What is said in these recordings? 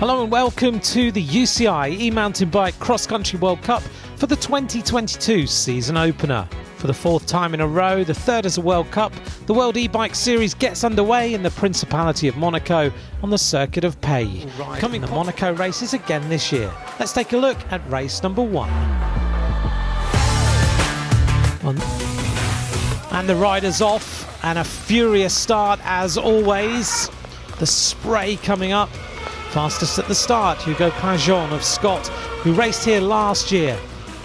Hello and welcome to the UCI E-Mountain Bike Cross Country World Cup for the 2022 season opener. For the fourth time in a row, the third as a World Cup, the World E-Bike Series gets underway in the Principality of Monaco on the circuit of Pays. Coming the Monaco races again this year. Let's take a look at race number 1. And the riders off, and a furious start as always. The spray coming up. Fastest at the start, Hugo Pajon of Scott, who raced here last year.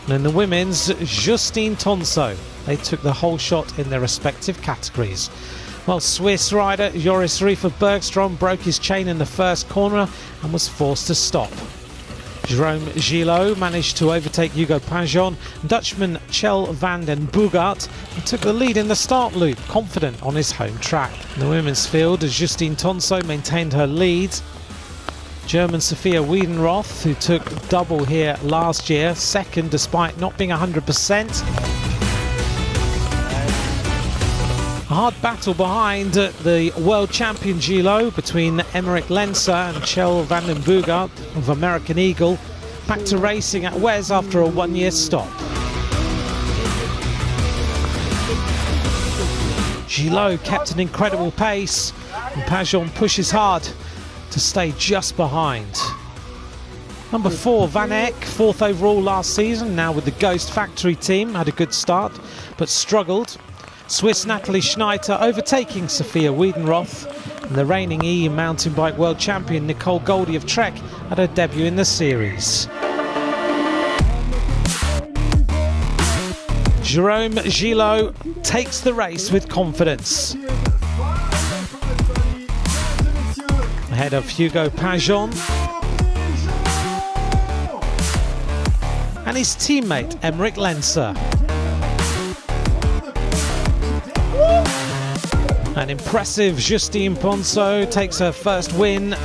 And in the women's, Justine Tonso. They took the whole shot in their respective categories. While Swiss rider Joris Rief of Bergstrom broke his chain in the first corner and was forced to stop. Jerome Gillot managed to overtake Hugo Pajon. Dutchman Kjell van den Boogaard took the lead in the start loop, confident on his home track. In the women's field, Justine Tonso maintained her lead. German Sophia Wiedenroth, who took double here last year, second despite not being 100%. A hard battle behind the world champion Gillot between Emmerich Lenzer and Kjell van den Boogaard of American Eagle, back to racing at WES after a one-year stop. Gillot kept an incredible pace, and Pajon pushes hard to stay just behind. Number 4, Van Eck, 4th overall last season, now with the Ghost Factory team, had a good start but struggled. Swiss Natalie Schneider overtaking Sophia Wiedenroth, and the reigning mountain bike world champion Nicole Goldie of Trek had her debut in the series. Jerome Gillot takes the race with confidence. Ahead of Hugo Pajon and his teammate Emmerich Lenzer. An impressive Justine Tonso takes her first win.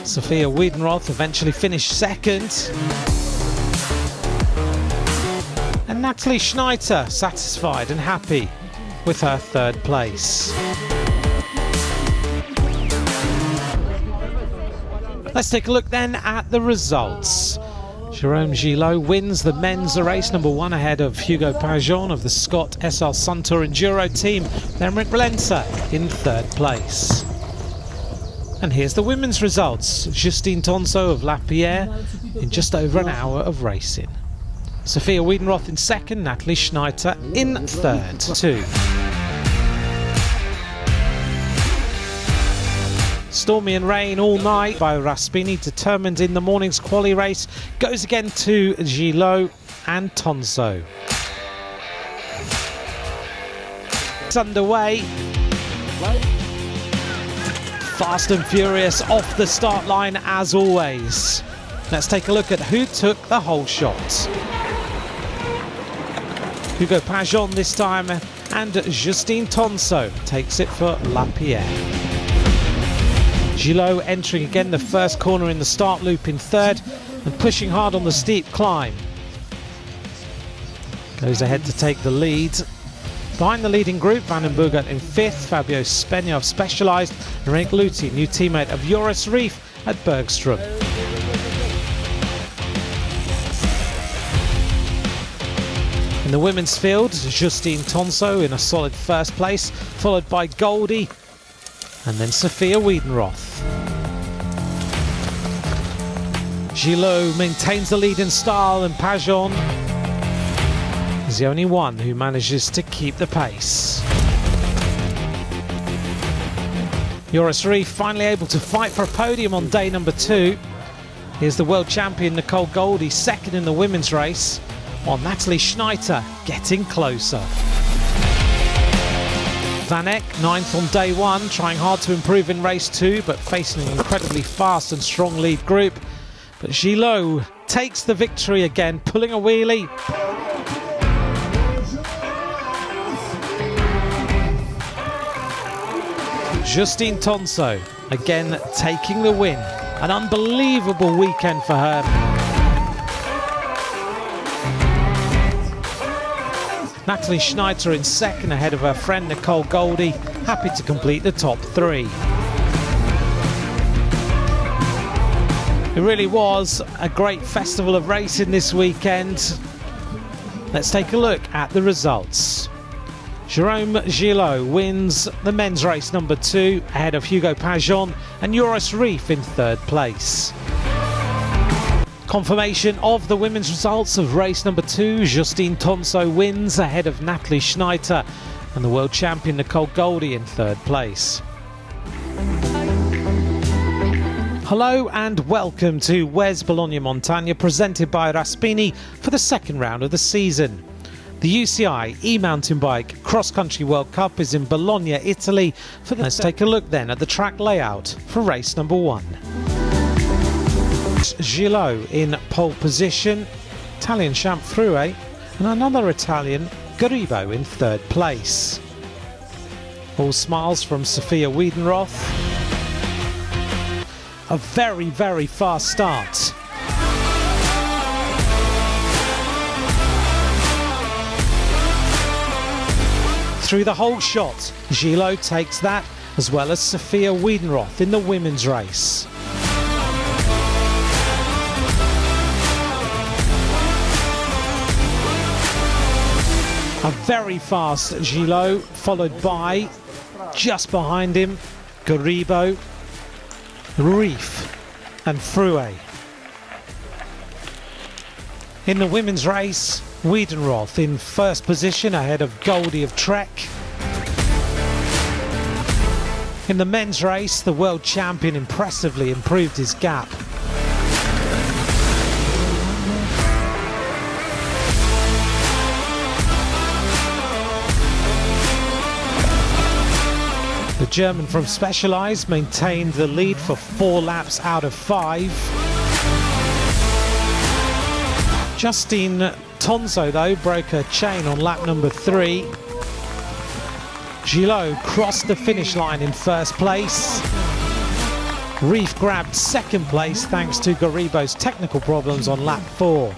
Sophia Wiedenroth eventually finished second. And Natalie Schneider satisfied and happy with her third place. Let's take a look then at the results. Jerome Gillot wins the men's race number 1 ahead of Hugo Pajon of the Scott SR Suntour Enduro team. Emmerich Lenzer in third place. And here's the women's results. Justine Tonso of La Pierre in just over an hour of racing. Sophia Wiedenroth in second, Natalie Schneider in third. 2. Stormy and rain all night by Raspini, determined in the morning's quali race, goes again to Gillot and Tonso. It's underway. Fast and furious off the start line as always. Let's take a look at who took the whole shot. Hugo Pajon this time, and Justine Tonso takes it for La Pierre. Gillot entering again the first corner in the start loop in third and pushing hard on the steep climb. Goes ahead to take the lead. Behind the leading group, Van den Boogaard in 5th, Fabio Spegna of Specialized, and Rick Luthi, new teammate of Joris Rief at Bergstrom. In the women's field, Justine Tonso in a solid first place, followed by Goldie, and then Sophia Wiedenroth. Gillot maintains the lead in style, and Pajon is the only one who manages to keep the pace. Joris Rief finally able to fight for a podium on day number 2. Here's the world champion Nicole Goldie second in the women's race, while Natalie Schneider getting closer. Van Eck, 9th on day 1, trying hard to improve in race 2, but facing an incredibly fast and strong lead group. But Gillot takes the victory again, pulling a wheelie. Justine Tonso again taking the win. An unbelievable weekend for her. Natalie Schneider in second ahead of her friend Nicole Goldie, happy to complete the top 3. It really was a great festival of racing this weekend. Let's take a look at the results. Jerome Gillot wins the men's race number 2 ahead of Hugo Pajon and Joris Reef in 3rd place. Confirmation of the women's results of race number 2. Justine Tonso wins ahead of Natalie Schneider and the world champion Nicole Goldie in 3rd place. Hello and welcome to WES Bologna Montagna, presented by Raspini for the 2nd round of the season. The UCI E-Mountain Bike Cross Country World Cup is in Bologna, Italy. Let's take a look then at the track layout for race number 1. Gillot in pole position, Italian Champfrue, and another Italian, Garibo, in 3rd place. All smiles from Sophia Wiedenroth. A very, very fast start. Through the whole shot, Gillot takes that, as well as Sophia Wiedenroth in the women's race. A very fast Gillot, followed by, just behind him, Garibo, Reef and Frue. In the women's race, Wiedenroth in 1st position ahead of Goldie of Trek. In the men's race, the world champion impressively improved his gap. The German from Specialized maintained the lead for 4 laps out of 5. Justine Tonso, though, broke her chain on lap number 3. Gillot crossed the finish line in 1st place. Reef grabbed 2nd place thanks to Garibo's technical problems on lap 4.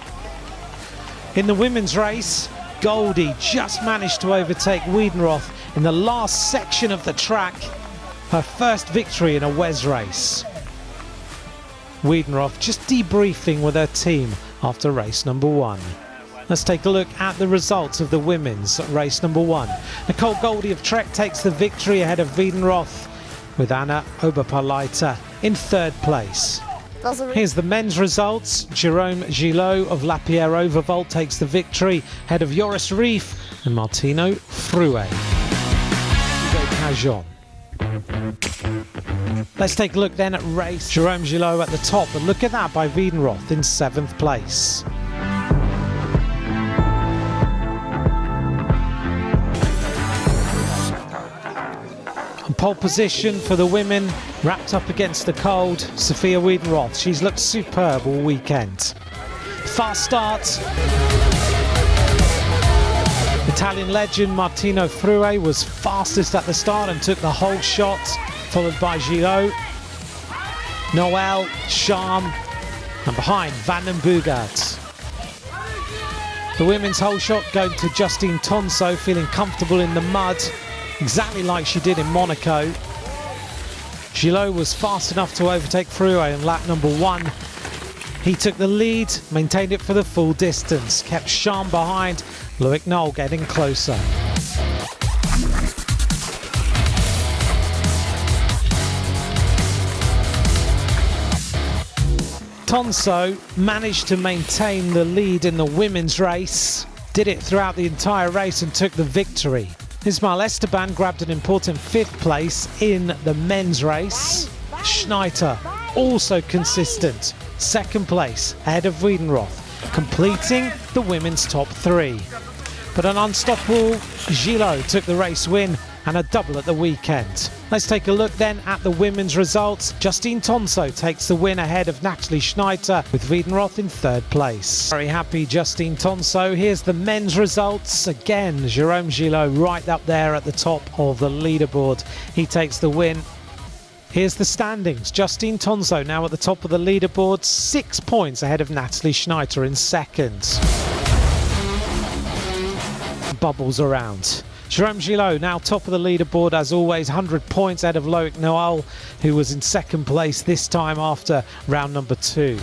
In the women's race, Goldie just managed to overtake Wiedenroth in the last section of the track, her 1st victory in a WES race. Wiedenroth just debriefing with her team after race number 1. Let's take a look at the results of the women's race number 1. Nicole Goldie of Trek takes the victory ahead of Wiedenroth, with Anna Oberpalaita in 3rd place. Here's the men's results. Jerome Gillot of Lapierre Overvolt takes the victory ahead of Joris Reef and Martino Frue. Hugo Pajon. Let's take a look then at race. Jerome Gillot at the top, and look at that by Wiedenroth in 7th place. Pole position for the women, wrapped up against the cold, Sophia Wiedenroth. She's looked superb all weekend. Fast start. Italian legend Martino Frue was fastest at the start and took the whole shot, followed by Gillot, Noel, Charm, and behind Van den Boogaard. The women's whole shot going to Justine Tonso, feeling comfortable in the mud, exactly like she did in Monaco. Gillot was fast enough to overtake Frue in lap number 1. He took the lead, maintained it for the full distance, kept Charm behind, Loic Noel getting closer. Tonso managed to maintain the lead in the women's race, did it throughout the entire race and took the victory. Ismael Esteban grabbed an important 5th place in the men's race. Schneider also consistent, 2nd place ahead of Wiedenroth, completing the women's top 3. But an unstoppable Gillot took the race win and a double at the weekend. Let's take a look then at the women's results. Justine Tonso takes the win ahead of Natalie Schneider, with Wiedenroth in 3rd place. Very happy Justine Tonso. Here's the men's results. Again, Jerome Gillot right up there at the top of the leaderboard. He takes the win. Here's the standings. Justine Tonso now at the top of the leaderboard, 6 points ahead of Natalie Schneider in 2nd. Bubbles around. Jerome Gillot now top of the leaderboard as always, 100 points ahead of Loic Noel, who was in second place this time after round number 2.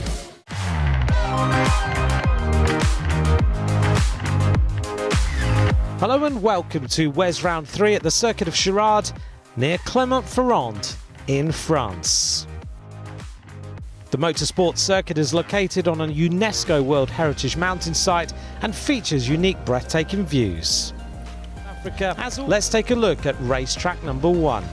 Hello and welcome to WES Round 3 at the Circuit of Girard near Clermont-Ferrand in France. The motorsport circuit is located on a UNESCO World Heritage Mountain site and features unique breathtaking views. Let's take a look at racetrack number 1.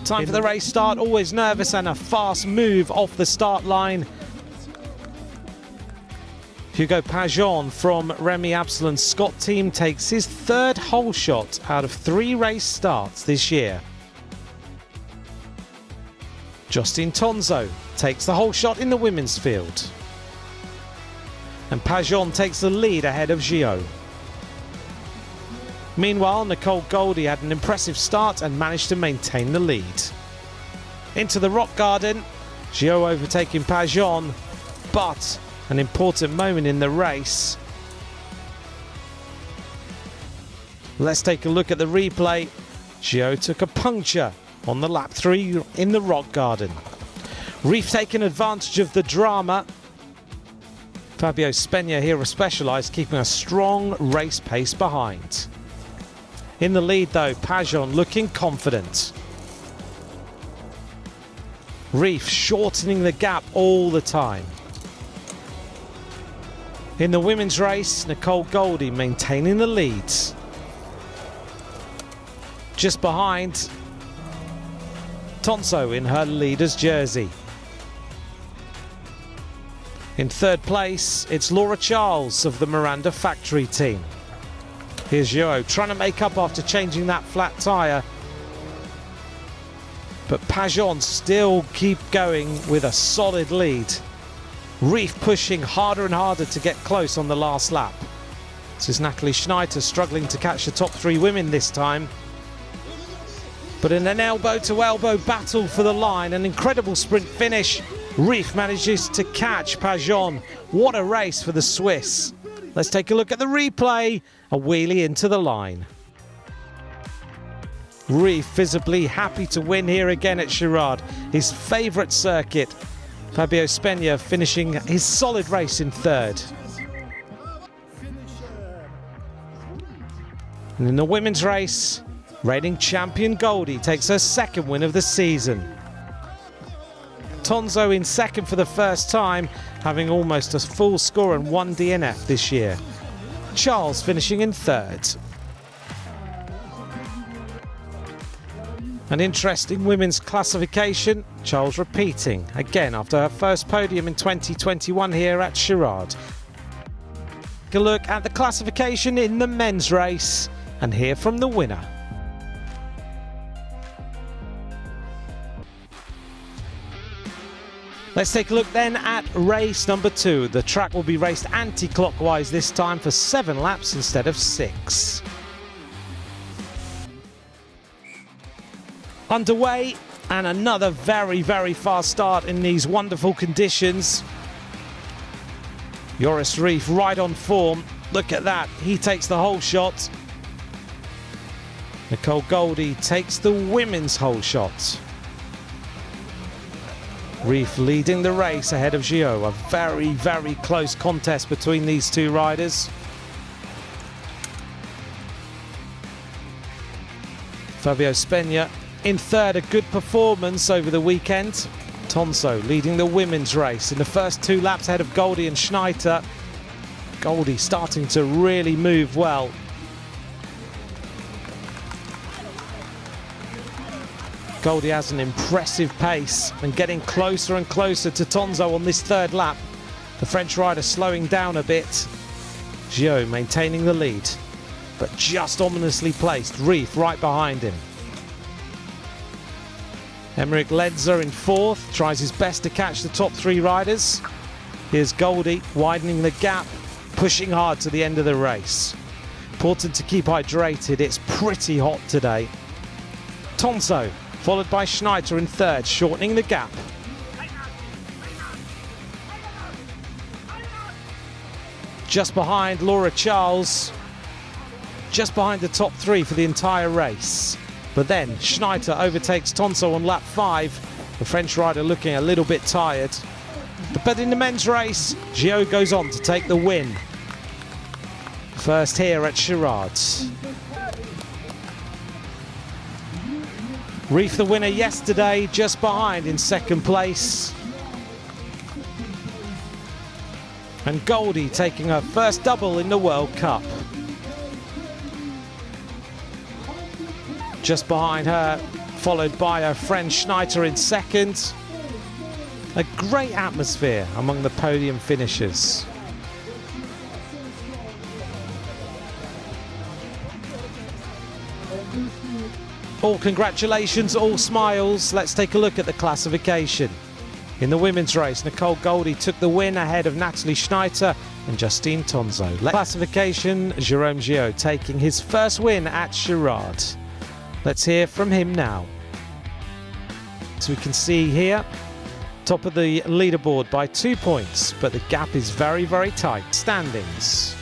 Time for the race start, always nervous and a fast move off the start line. Hugo Pajon from Remy Absalon's Scott team takes his 3rd hole shot out of 3 race starts this year. Justine Tonzo takes the hole shot in the women's field. And Pajon takes the lead ahead of Gillot. Meanwhile, Nicole Goldie had an impressive start and managed to maintain the lead. Into the rock garden, Gillot overtaking Pajon, but an important moment in the race. Let's take a look at the replay. Gillot took a puncture on the lap 3 in the rock garden. Reef taking advantage of the drama. Fabio Spegna here was specialised, keeping a strong race pace behind. In the lead though, Pajon looking confident. Reef shortening the gap all the time. In the women's race, Nicole Goldie maintaining the lead. Just behind, Tonzo in her leader's jersey. In 3rd place, it's Laura Charles of the Miranda Factory team. Here's Gillot trying to make up after changing that flat tyre. But Pajon still keep going with a solid lead. Reef pushing harder and harder to get close on the last lap. This is Natalie Schneider struggling to catch the top 3 women this time. But in an elbow-to-elbow battle for the line, an incredible sprint finish, Reef manages to catch Pajon. What a race for the Swiss. Let's take a look at the replay. A wheelie into the line. Reef visibly happy to win here again at Girard, his favourite circuit. Fabio Spegna finishing his solid race in 3rd. And in the women's race, reigning champion Goldie takes her 2nd win of the season. Tonzo in 2nd for the first time, having almost a full score and 1 DNF this year. Charles finishing in 3rd. An interesting women's classification, Charles repeating again after her first podium in 2021 here at Girard. Take a look at the classification in the men's race and hear from the winner. Let's take a look then at race number 2. The track will be raced anti-clockwise this time for 7 laps instead of 6. Underway, and another very, very fast start in these wonderful conditions. Joris Reef right on form. Look at that, he takes the hole shot. Nicole Goldie takes the women's hole shot. Reef leading the race ahead of Gillot. A very, very close contest between these 2 riders. Fabio Spegna in 3rd, a good performance over the weekend. Tonzo leading the women's race in the first 2 laps ahead of Goldie and Schneider. Goldie starting to really move well. Goldie has an impressive pace and getting closer and closer to Tonzo on this 3rd lap. The French rider slowing down a bit. Gillot maintaining the lead, but just ominously placed. Reef right behind him. Emmerich Ledzer in 4th, tries his best to catch the top 3 riders. Here's Goldie widening the gap, pushing hard to the end of the race. Important to keep hydrated, it's pretty hot today. Tonzo followed by Schneider in 3rd, shortening the gap. just behind Laura Charles, just behind the top three for the entire race. But then Schneider overtakes Tonso on lap 5. The French rider looking a little bit tired. But in the men's race, Gio goes on to take the win. First here at Girard. Reef the winner yesterday, just behind in second place. And Goldie taking her first double in the World Cup. Just behind her, followed by her friend Schneider in second. A great atmosphere among the podium finishers. All congratulations, all smiles. Let's take a look at the classification. In the women's race, Nicole Goldie took the win ahead of Natalie Schneider and Justine Tonso. Classification, Jérôme Gio taking his first win at Girard. Let's hear from him now. So we can see here, top of the leaderboard by 2 points, but the gap is very, very tight. Standings.